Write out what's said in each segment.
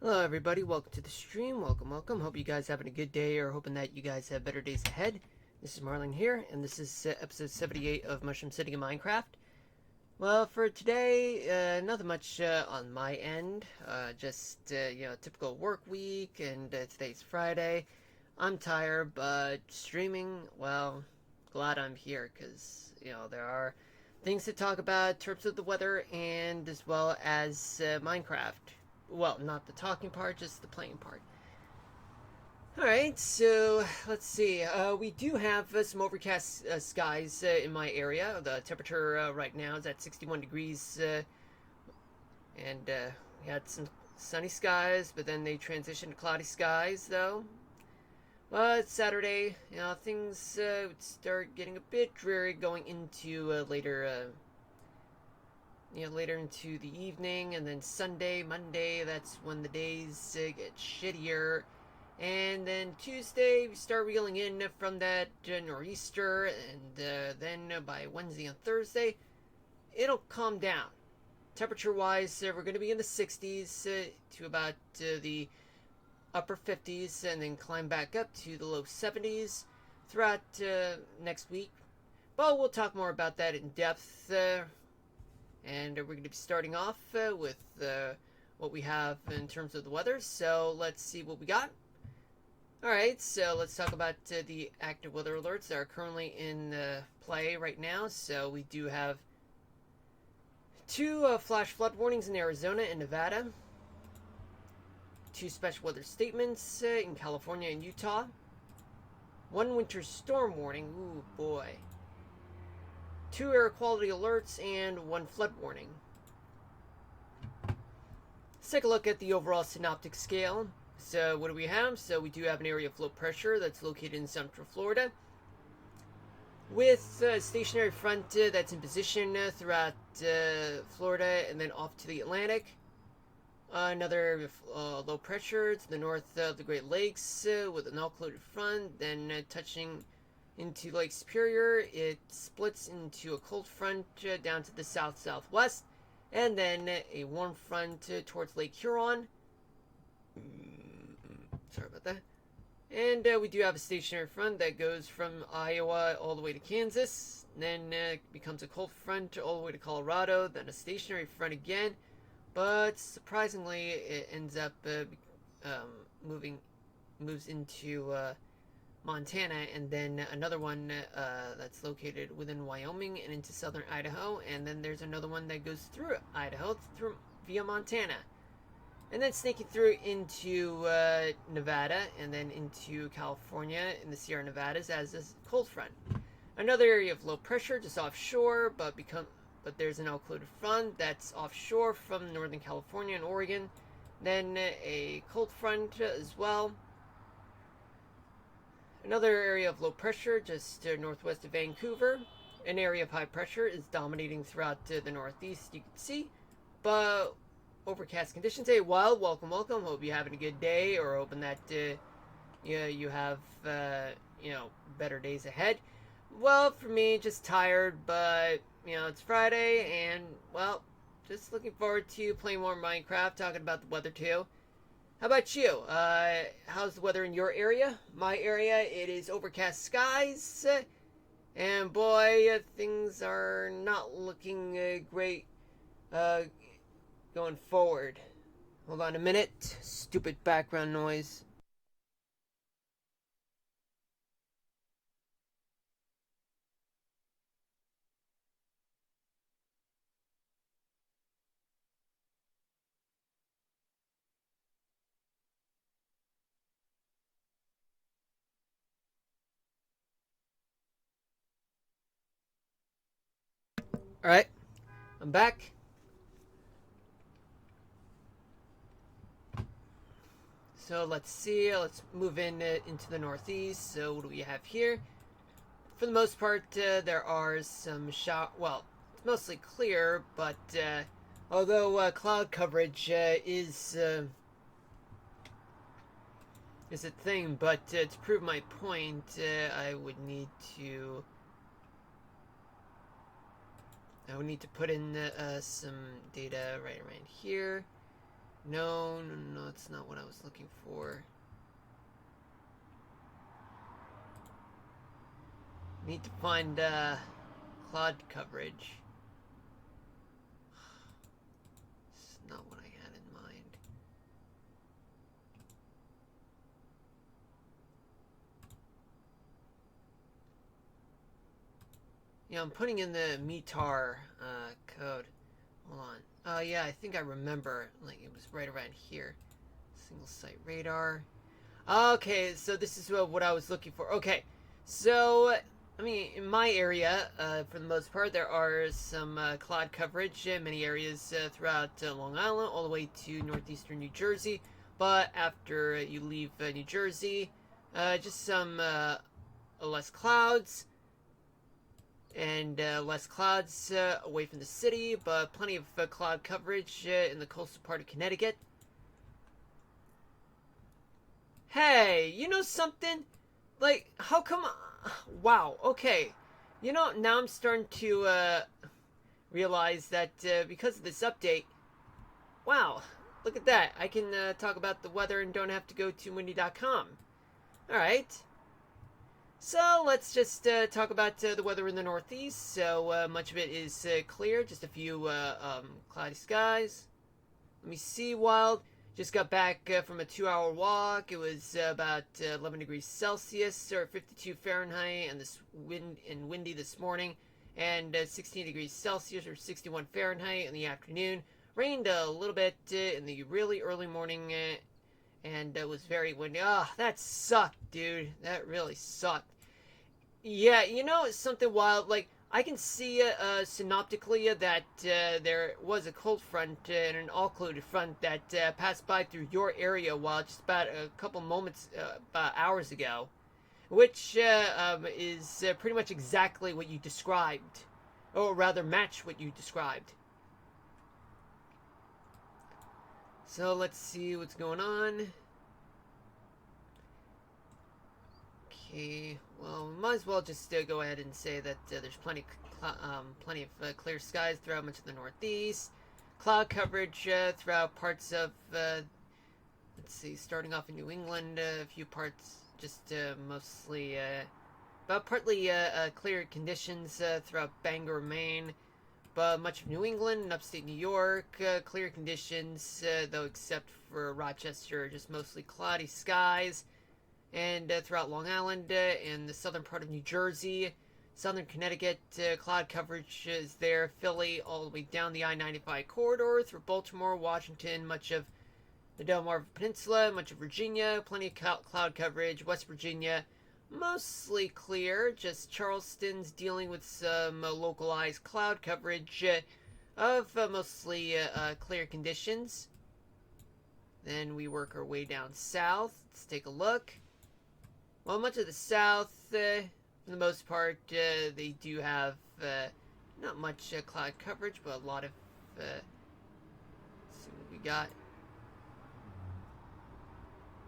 Hello everybody, welcome to the stream, welcome. Hope you guys having a good day or hoping that you guys have better days ahead. This is Marlon here, and this is episode 78 of Mushroom City in Minecraft. Well, for today, nothing much on my end. Typical work week, and today's Friday. I'm tired, but streaming, well, glad I'm here, because, there are things to talk about in terms of the weather, and as well as Minecraft. Well, not the talking part, just the playing part. Alright, so let's see. We do have some overcast skies in my area. The temperature right now is at 61 degrees, and we had some sunny skies, but then they transitioned to cloudy skies, though. Well, it's Saturday. Things would start getting a bit dreary going into later into the evening, and then Sunday, Monday, that's when the days get shittier. And then Tuesday, we start reeling in from that nor'easter, and then by Wednesday and Thursday, it'll calm down. Temperature-wise, we're going to be in the 60s to about the upper 50s, and then climb back up to the low 70s throughout next week. But we'll talk more about that in depth. And we're going to be starting off with what we have in terms of the weather. So let's see what we got. Alright, so let's talk about the active weather alerts that are currently in play right now. So we do have 2 flash flood warnings in Arizona and Nevada. 2 special weather statements in California and Utah. 1 winter storm warning. Ooh, boy. 2 air quality alerts, and 1 flood warning. Let's take a look at the overall synoptic scale. So what do we have? So we do have an area of low pressure that's located in Central Florida, with a stationary front that's in position throughout Florida and then off to the Atlantic. Another area of low pressure to the north of the Great Lakes with an all-clouded front, then touching into Lake Superior. It splits into a cold front down to the south-southwest, and then a warm front towards Lake Huron. Sorry about that. And we do have a stationary front that goes from Iowa all the way to Kansas, then becomes a cold front all the way to Colorado, then a stationary front again, but surprisingly it ends up moves into Montana, and then another one that's located within Wyoming and into southern Idaho, and then there's another one that goes through Idaho via Montana, and then snaking through into Nevada, and then into California in the Sierra Nevadas as a cold front. Another area of low pressure just offshore, but there's an all-clouded front that's offshore from Northern California and Oregon. Then a cold front as well. Another area of low pressure just northwest of Vancouver. An area of high pressure is dominating throughout the northeast, you can see. But overcast conditions. Hey, Wild, welcome. Hope you're having a good day, or hoping that you have better days ahead. Well, for me, just tired, but it's Friday, and well, just looking forward to playing more Minecraft, talking about the weather too. How about you? How's the weather in your area? My area, it is overcast skies, and boy, things are not looking great going forward. Hold on a minute. Stupid background noise. Alright, I'm back. So let's see, let's move into the northeast. So what do we have here? For the most part, there are some well, it's mostly clear, but although cloud coverage is a thing, but to prove my point, I would need to put in some data right around here. No, no, no, that's not what I was looking for. Need to find cloud coverage. It's not what I had in mind. Yeah, I'm putting in the METAR code. Hold on. Oh yeah, I think I remember. Like, it was right around here. Single site radar. Okay, so this is what I was looking for. Okay, so I mean, in my area, for the most part, there are some cloud coverage in many areas throughout Long Island, all the way to northeastern New Jersey. But after you leave New Jersey, just some less clouds, and less clouds away from the city, but plenty of cloud coverage in the coastal part of Connecticut. Hey, you know something? Like, how come? Wow, okay. You know, now I'm starting to realize that because of this update, wow, look at that. I can talk about the weather and don't have to go to windy.com. Alright. So let's just talk about the weather in the Northeast. So much of it is clear, just a few cloudy skies. Let me see, Wild. Just got back from a 2-hour walk. It was about 11 degrees Celsius or 52 Fahrenheit, and this windy this morning, and 16 degrees Celsius or 61 Fahrenheit in the afternoon. Rained a little bit in the really early morning, and it was very windy. Ah, that sucked, dude. That really sucked. Yeah, you know, something wild. Like, I can see synoptically that there was a cold front and an all-clouded front that passed by through your area while just about a couple moments, about hours ago, which is pretty much exactly what you described, or rather match what you described. So let's see what's going on. Okay, well, we might as well just go ahead and say that there's plenty of clear skies throughout much of the Northeast. Cloud coverage throughout parts of, let's see, starting off in New England, a few parts, just mostly, but partly clear conditions throughout Bangor, Maine. But much of New England and upstate New York, clear conditions, though except for Rochester, just mostly cloudy skies. And throughout Long Island and the southern part of New Jersey, southern Connecticut, cloud coverage is there. Philly, all the way down the I-95 corridor through Baltimore, Washington, much of the Delmarva Peninsula, much of Virginia, plenty of cloud coverage. West Virginia, mostly clear. Just Charleston's dealing with some localized cloud coverage of mostly clear conditions. Then we work our way down south. Let's take a look. Well, much of the South, for the most part, they do have not much cloud coverage, but a lot of, let's see what we got.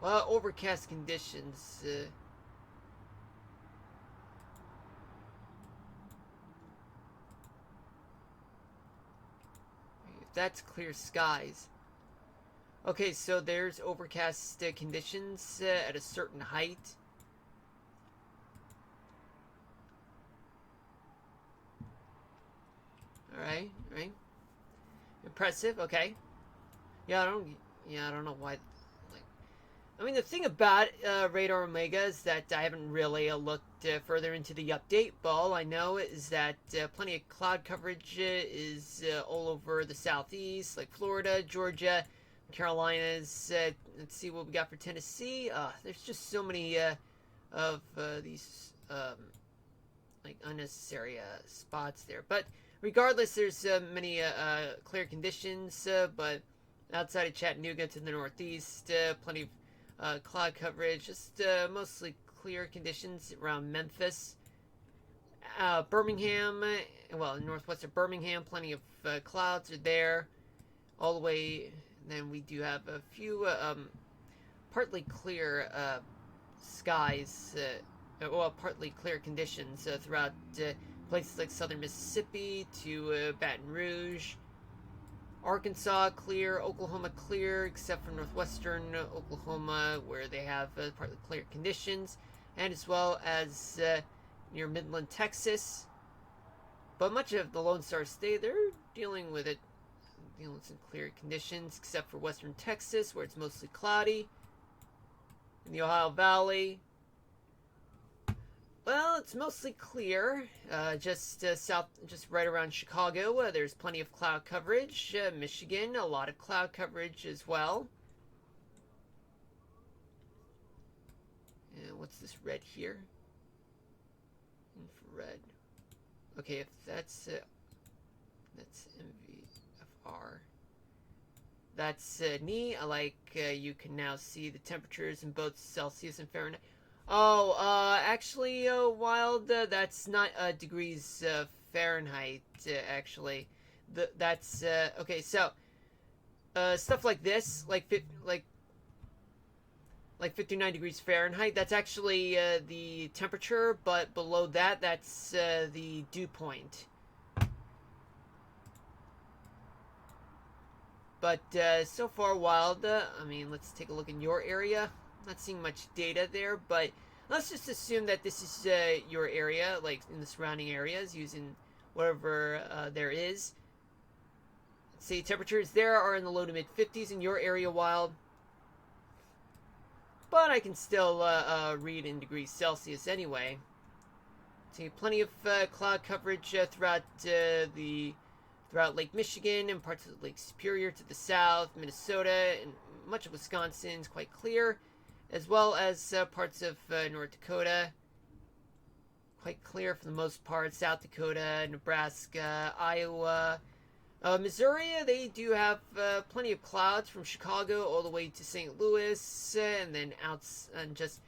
Well, overcast conditions. If that's clear skies. Okay, so there's overcast conditions at a certain height. Alright, right. Impressive, okay. Yeah, I don't know why, like, I mean, the thing about Radar Omega is that I haven't really looked further into the update, but all I know is that plenty of cloud coverage is all over the southeast, like Florida, Georgia, Carolinas. Let's see what we got for Tennessee. There's just so many of these like unnecessary spots there, but regardless, there's many clear conditions, but outside of Chattanooga to the northeast, plenty of cloud coverage, just mostly clear conditions around Memphis. Birmingham, well, northwest of Birmingham, plenty of clouds are there, all the way. And then we do have a few partly clear skies, well, partly clear conditions throughout places like southern Mississippi to Baton Rouge. Arkansas clear, Oklahoma clear, except for northwestern Oklahoma where they have partly clear conditions, and as well as near Midland, Texas. But much of the Lone Star State, they're dealing with it, dealing with some clear conditions, except for western Texas where it's mostly cloudy. In the Ohio Valley, well, it's mostly clear. Just right around Chicago, there's plenty of cloud coverage. Michigan, a lot of cloud coverage as well. And what's this red here? Infrared. Okay, if that's MVFR. That's neat. I like you can now see the temperatures in both Celsius and Fahrenheit. Oh, actually, Wild, that's not degrees Fahrenheit, actually. That's, okay, so, stuff like this, like 59 degrees Fahrenheit, that's actually the temperature, but below that, that's the dew point. But so far, Wild, I mean, let's take a look in your area. Not seeing much data there, but let's just assume that this is your area, like in the surrounding areas, using whatever there is. Let's say temperatures there are in the low to mid 50s in your area, Wild. But I can still read in degrees Celsius anyway. See, plenty of cloud coverage throughout Lake Michigan and parts of Lake Superior to the south, Minnesota, and much of Wisconsin is quite clear, as well as parts of North Dakota. Quite clear for the most part. South Dakota, Nebraska, Iowa. Missouri, they do have plenty of clouds from Chicago all the way to St. Louis, and then just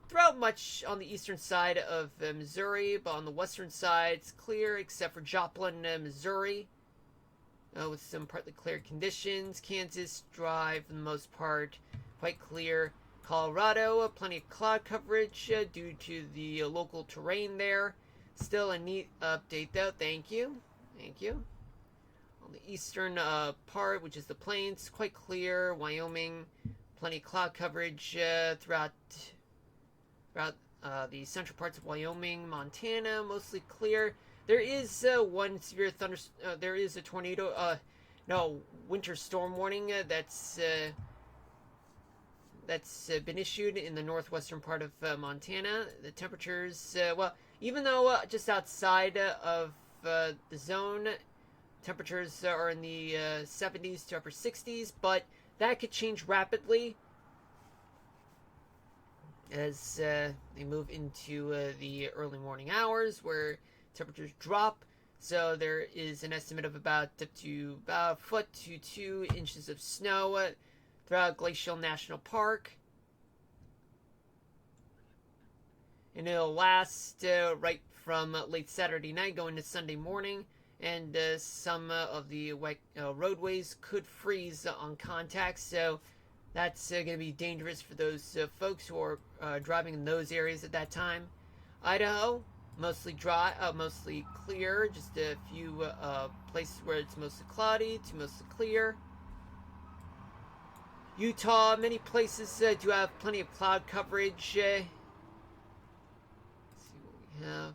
throughout much on the eastern side of Missouri, but on the western side it's clear except for Joplin, Missouri, with some partly clear conditions. Kansas, dry for the most part, quite clear. Colorado, plenty of cloud coverage due to the local terrain there. Still a neat update though, thank you. On the eastern part, which is the plains, quite clear. Wyoming, plenty of cloud coverage throughout the central parts of Wyoming. Montana, mostly clear. There is one severe there is a tornado, winter storm warning that's been issued in the northwestern part of Montana. The temperatures, even though just outside of the zone, temperatures are in the 70s to upper 60s, but that could change rapidly as they move into the early morning hours where temperatures drop. So there is an estimate of about a foot to 2 inches of snow throughout Glacial National Park. And it'll last right from late Saturday night going to Sunday morning. And some of the roadways could freeze on contact, so that's going to be dangerous for those folks who are driving in those areas at that time. Idaho, mostly dry, mostly clear, just a few places where it's mostly cloudy to mostly clear. Utah, many places do have plenty of cloud coverage. Let's see what we have.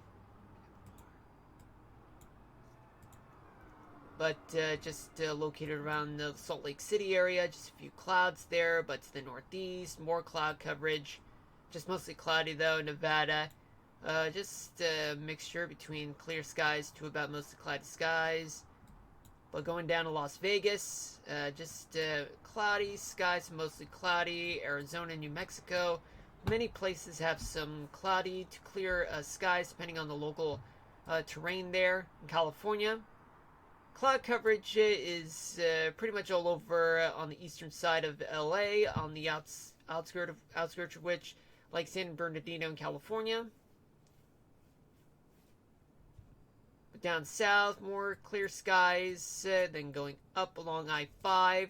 But just located around the Salt Lake City area, just a few clouds there, but to the northeast, more cloud coverage. Just mostly cloudy though. Nevada, just a mixture between clear skies to about mostly cloudy skies. But going down to Las Vegas, just cloudy skies, mostly cloudy. Arizona, New Mexico, many places have some cloudy to clear skies depending on the local terrain there. In California, cloud coverage is pretty much all over on the eastern side of LA, on the outskirts of which, like San Bernardino in California. But down south, more clear skies, then going up along I-5.